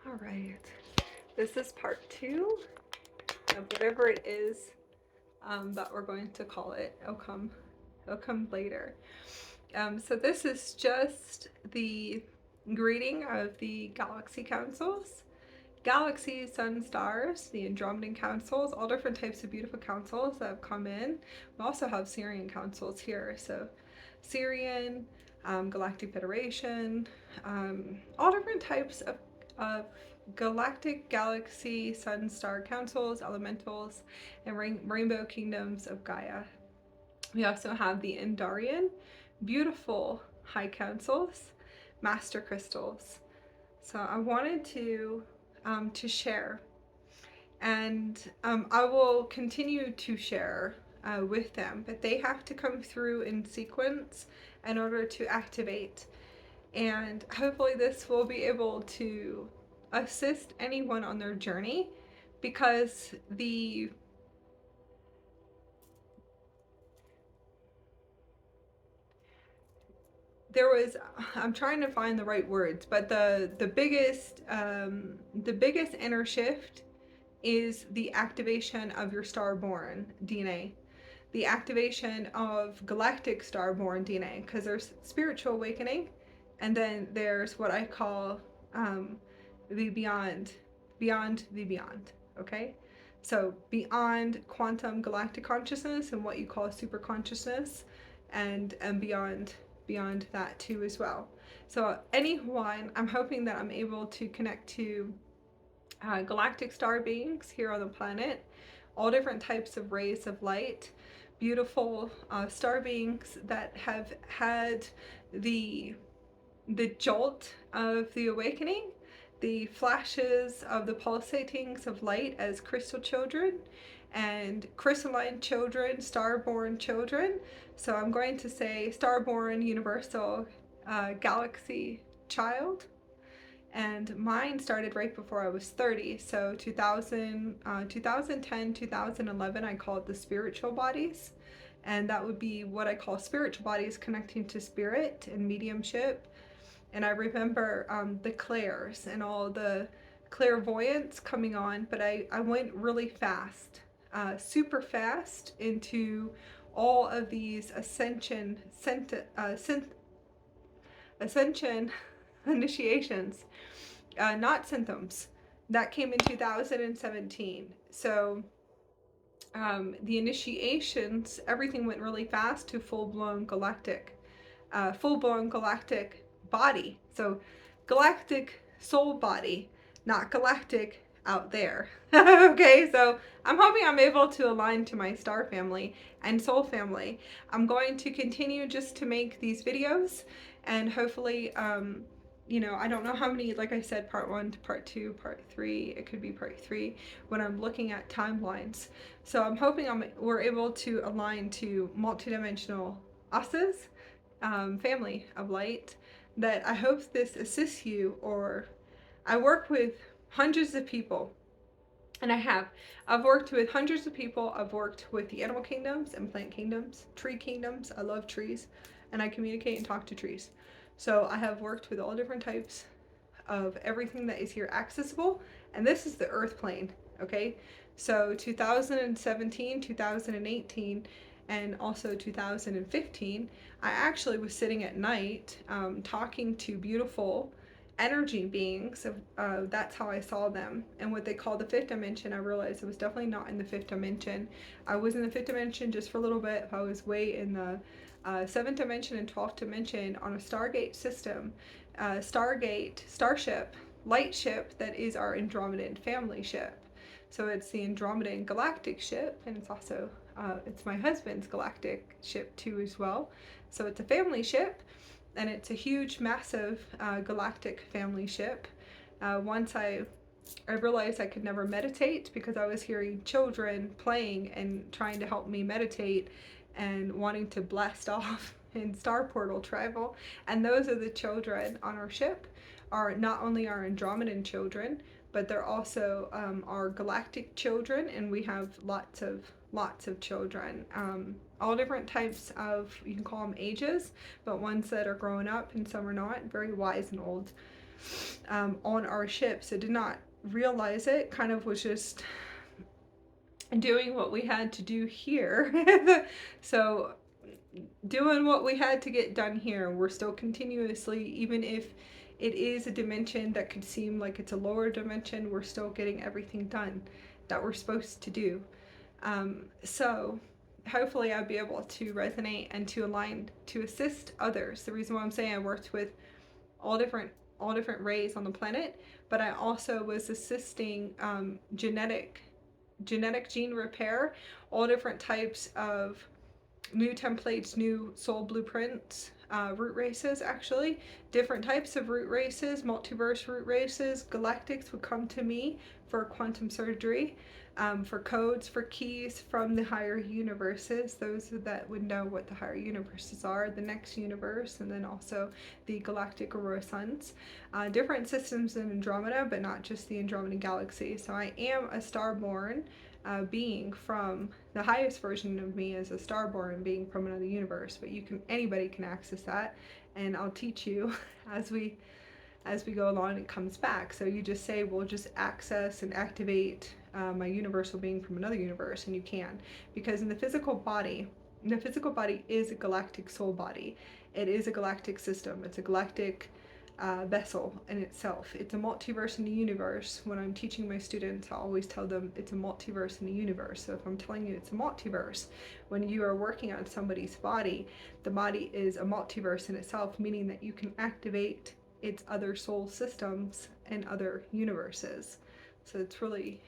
All right, this is part 2 of whatever it is that we're going to call it. It'll come later. So this is just the greeting of the galaxy councils. Galaxies, sun, stars, the Andromedan councils, all different types of beautiful councils that have come in. We also have Syrian councils here. So Syrian, Galactic Federation, all different types of galactic, galaxy, sun, star councils, elementals, and rainbow kingdoms of Gaia. We also have the Andarian, beautiful high councils, master crystals. So I wanted to share, and I will continue to share with them, but they have to come through in sequence in order to activate. And hopefully this will be able to assist anyone on their journey, because I'm trying to find the right words, but the biggest inner shift is the activation of your starborn DNA, the activation of galactic starborn DNA, because there's spiritual awakening, and then there's what I call the beyond the beyond. Okay, so beyond quantum galactic consciousness and what you call super consciousness, and beyond that too as well. So anyone, I'm hoping that I'm able to connect to galactic star beings here on the planet, all different types of rays of light, beautiful star beings that have had the jolt of the awakening, the flashes of the pulsatings of light as crystal children and crystalline children, starborn children. So I'm going to say starborn universal galaxy child. And mine started right before I was 30. So 2010, 2011, I call it the spiritual bodies. And that would be what I call spiritual bodies connecting to spirit and mediumship. And I remember the clairs and all the clairvoyance coming on, but I went really fast, super fast, into all of these ascension initiations, not symptoms. That came in 2017. So the initiations, everything went really fast to full-blown galactic body. So galactic soul body, not galactic out there. Okay, so I'm hoping I'm able to align to my star family and soul family. I'm going to continue just to make these videos, and hopefully I don't know how many, like I said, part 1 to part 2, part 3, it could be part 3 when I'm looking at timelines. So I'm hoping we're able to align to multidimensional us's family of light, that I hope this assists you. Or I work with hundreds of people, and I've worked with hundreds of people. I've worked with the animal kingdoms and plant kingdoms, tree kingdoms. I love trees, and I communicate and talk to trees. So I have worked with all different types of everything that is here accessible, and this is the earth plane. Okay, so 2017, 2018, and also 2015, I actually was sitting at night talking to beautiful energy beings. That's how I saw them. And what they call the fifth dimension, I realized it was definitely not in the fifth dimension. I was in the fifth dimension just for a little bit. I was way in the seventh dimension and 12th dimension on a Stargate system, starship, light ship that is our Andromedan family ship. So it's the Andromedan galactic ship, and it's also it's my husband's galactic ship too as well. So it's a family ship, and it's a huge, massive galactic family ship. Once I realized I could never meditate, because I was hearing children playing and trying to help me meditate and wanting to blast off in star portal travel. And those are the children on our ship, are not only our Andromedan children, but they're also our galactic children, and we have lots of children all different types of, you can call them ages, but ones that are growing up and some are not, very wise and old, on our ship. So did not realize it, kind of was just doing what we had to do here. So doing what we had to get done here, we're still continuously, even if it is a dimension that could seem like it's a lower dimension, we're still getting everything done that we're supposed to do. So hopefully I'll be able to resonate and to align to assist others. The reason why I'm saying I worked with all different rays on the planet, but I also was assisting genetic gene repair, all different types of new templates, new soul blueprints, root races, actually different types of root races, multiverse root races. Galactics would come to me for quantum surgery, for codes, for keys from the higher universes, those that would know what the higher universes are, the next universe, and then also the galactic Aurora suns, different systems in Andromeda, but not just the Andromeda galaxy. So I am a starborn being from the highest version of me, as a starborn being from another universe, but anybody can access that, and I'll teach you as we go along. It comes back. So you just say, we'll just access and activate my universal being from another universe, and you can, because the physical body is a galactic soul body. It is a galactic system. It's a galactic vessel in itself. It's a multiverse in the universe. When I'm teaching my students, I always tell them it's a multiverse in the universe. So if I'm telling you it's a multiverse, when you are working on somebody's body, the body is a multiverse in itself, meaning that you can activate its other soul systems and other universes. So it's really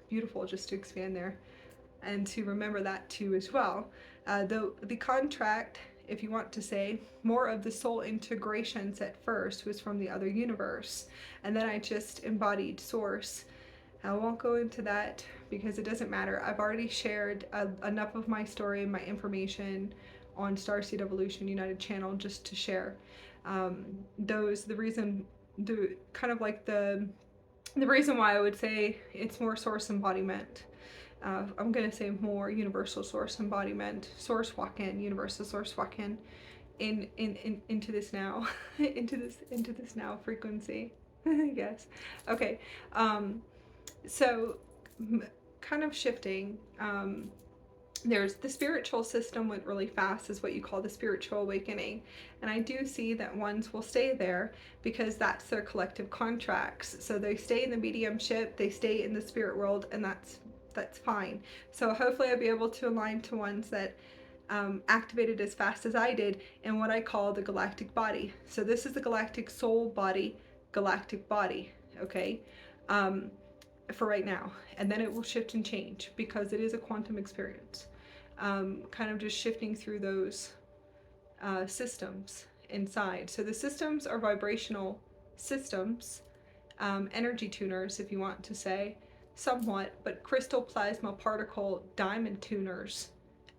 beautiful just to expand there and to remember that too as well. The contract, if you want to say, more of the soul integrations at first was from the other universe, and then I just embodied source. I won't go into that because it doesn't matter. I've already shared enough of my story and my information on Starseed Evolution United channel just to share the reason why I would say it's more source embodiment. I'm going to say more universal source embodiment, source walk-in, universal source walk-in into this now, into this now frequency. Yes. Okay. So kind of shifting, there's the spiritual system went really fast, is what you call the spiritual awakening. And I do see that ones will stay there because that's their collective contracts. So they stay in the mediumship, they stay in the spirit world, and that's fine. So hopefully I'll be able to align to ones that activated as fast as I did in what I call the galactic body. So this is the galactic soul body, galactic body, okay, for right now. And then it will shift and change because it is a quantum experience. Kind of just shifting through those systems inside. So the systems are vibrational systems, energy tuners, if you want to say, somewhat, but crystal, plasma, particle, diamond tuners,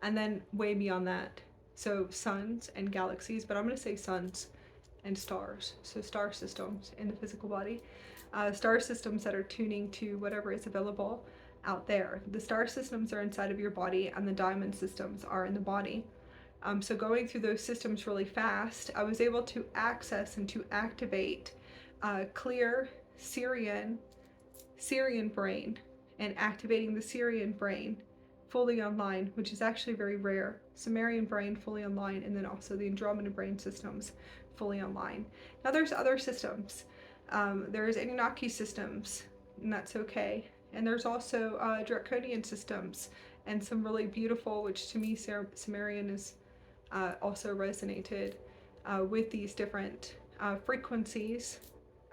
and then way beyond that. So suns and galaxies, but I'm going to say suns and stars. So star systems in the physical body. Star systems that are tuning to whatever is available out there. The star systems are inside of your body, and the diamond systems are in the body. So going through those systems really fast, I was able to access and to activate clear Syrian brain, and activating the Syrian brain fully online, which is actually very rare. Sumerian brain fully online, and then also the Andromeda brain systems fully online. Now there's other systems. There's Anunnaki systems, and that's okay. And there's also Draconian systems, and some really beautiful, which to me Sumerian is also resonated with these different frequencies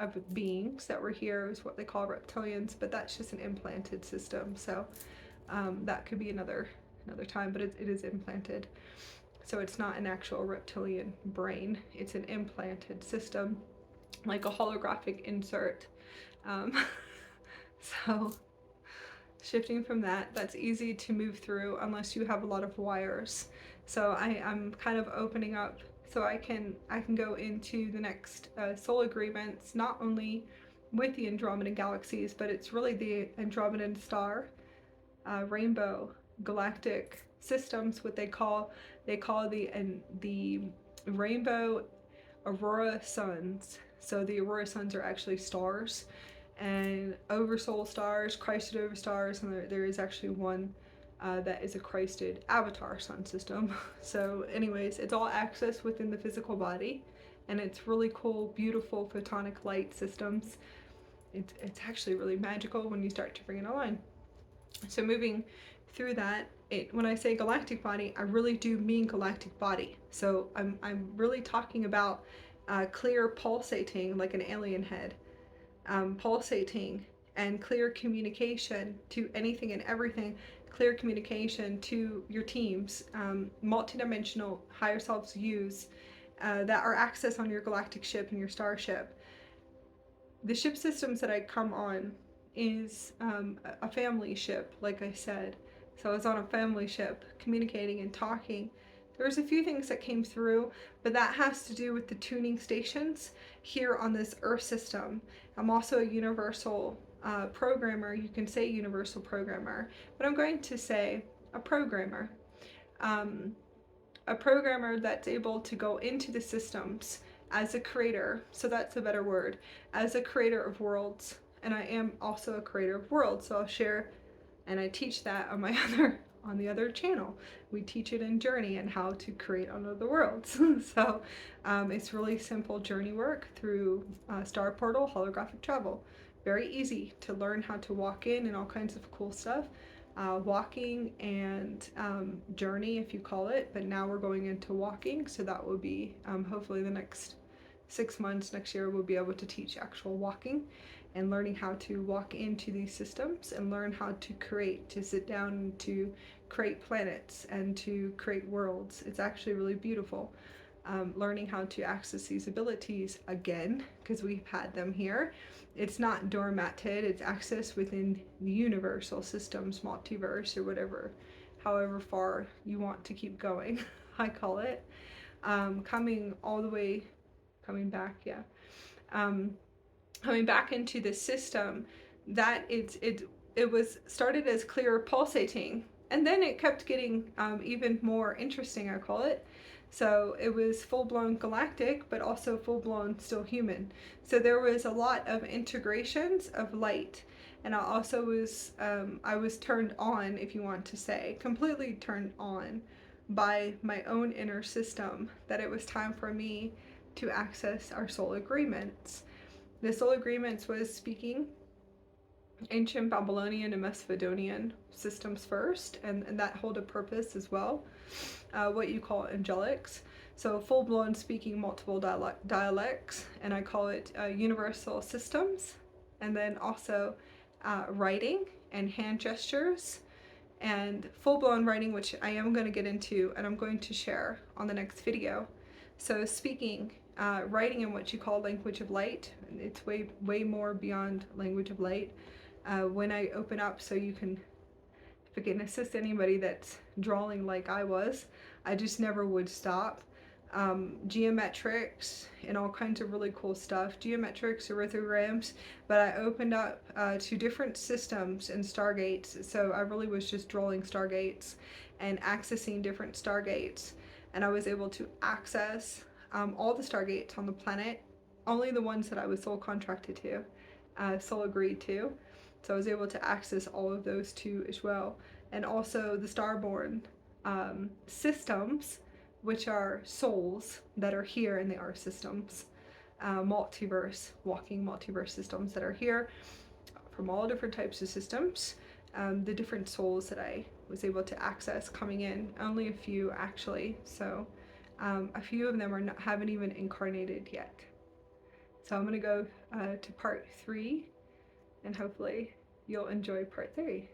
of beings that were here, is what they call reptilians, but that's just an implanted system. So that could be another time, but it is implanted. So it's not an actual reptilian brain, it's an implanted system, like a holographic insert. So shifting from that's easy to move through unless you have a lot of wires. So I'm kind of opening up so I can go into the next soul agreements, not only with the Andromeda galaxies, but it's really the Andromedan star rainbow galactic systems, what they call the rainbow Aurora suns. So the Aurora suns are actually stars, and oversoul stars, Christed over stars, and there is actually one that is a Christed avatar sun system. So anyways, it's all accessed within the physical body, and it's really cool, beautiful photonic light systems. It's actually really magical when you start to bring it online. So moving through that, when I say galactic body, I really do mean galactic body. So I'm really talking about clear pulsating, like an alien head, pulsating, and clear communication to anything and everything, clear communication to your teams, multidimensional higher selves use that are accessed on your galactic ship and your starship. The ship systems that I come on is a family ship, like I said. So I was on a family ship communicating and talking. There was a few things that came through, but that has to do with the tuning stations here on this Earth system. I'm also a universal programmer. You can say universal programmer, but I'm going to say a programmer. A programmer that's able to go into the systems as a creator, so that's a better word, as a creator of worlds. And I am also a creator of worlds, so I'll share, and I teach that on my on the other channel. We teach it in Journey and how to create on other worlds. So it's really simple journey work through star portal holographic travel. Very easy to learn how to walk in and all kinds of cool stuff. Walking and journey, if you call it, but now we're going into walking, so that will be hopefully the next 6 months, next year, we'll be able to teach actual walking and learning how to walk into these systems and learn how to create, to sit down and to create planets and to create worlds. It's actually really beautiful. Learning how to access these abilities again, because we've had them here. It's not doormatted, it's accessed within the universal systems, multiverse, or whatever, however far you want to keep going, I call it. Coming all the way, coming back, yeah. Coming back into the system, that it was started as clear pulsating, and then it kept getting even more interesting, I call it. So it was full-blown galactic, but also full-blown still human. So there was a lot of integrations of light. And I also was, I was turned on, if you want to say, completely turned on by my own inner system, that it was time for me to access our soul agreements. The soul agreements was speaking ancient Babylonian and Macedonian systems first, and that hold a purpose as well. What you call angelics. So full-blown speaking multiple dialects, and I call it universal systems. And then also writing and hand gestures, and full-blown writing, which I am going to get into and I'm going to share on the next video. So speaking, writing in what you call language of light. It's way more beyond language of light. When I open up, so you can, if I can assist anybody that's drawing like I was, I just never would stop. Geometrics and all kinds of really cool stuff. Geometrics, arithmograms, but I opened up to different systems and stargates. So I really was just drawing stargates and accessing different stargates. And I was able to access all the stargates on the planet, only the ones that I was soul contracted to, soul agreed to. So I was able to access all of those too as well. And also the starborn systems, which are souls that are here in the R systems, multiverse, walking multiverse systems that are here from all different types of systems. The different souls that I was able to access coming in, only a few actually. So a few of them haven't even incarnated yet. So I'm gonna go to part 3, and hopefully you'll enjoy part 3.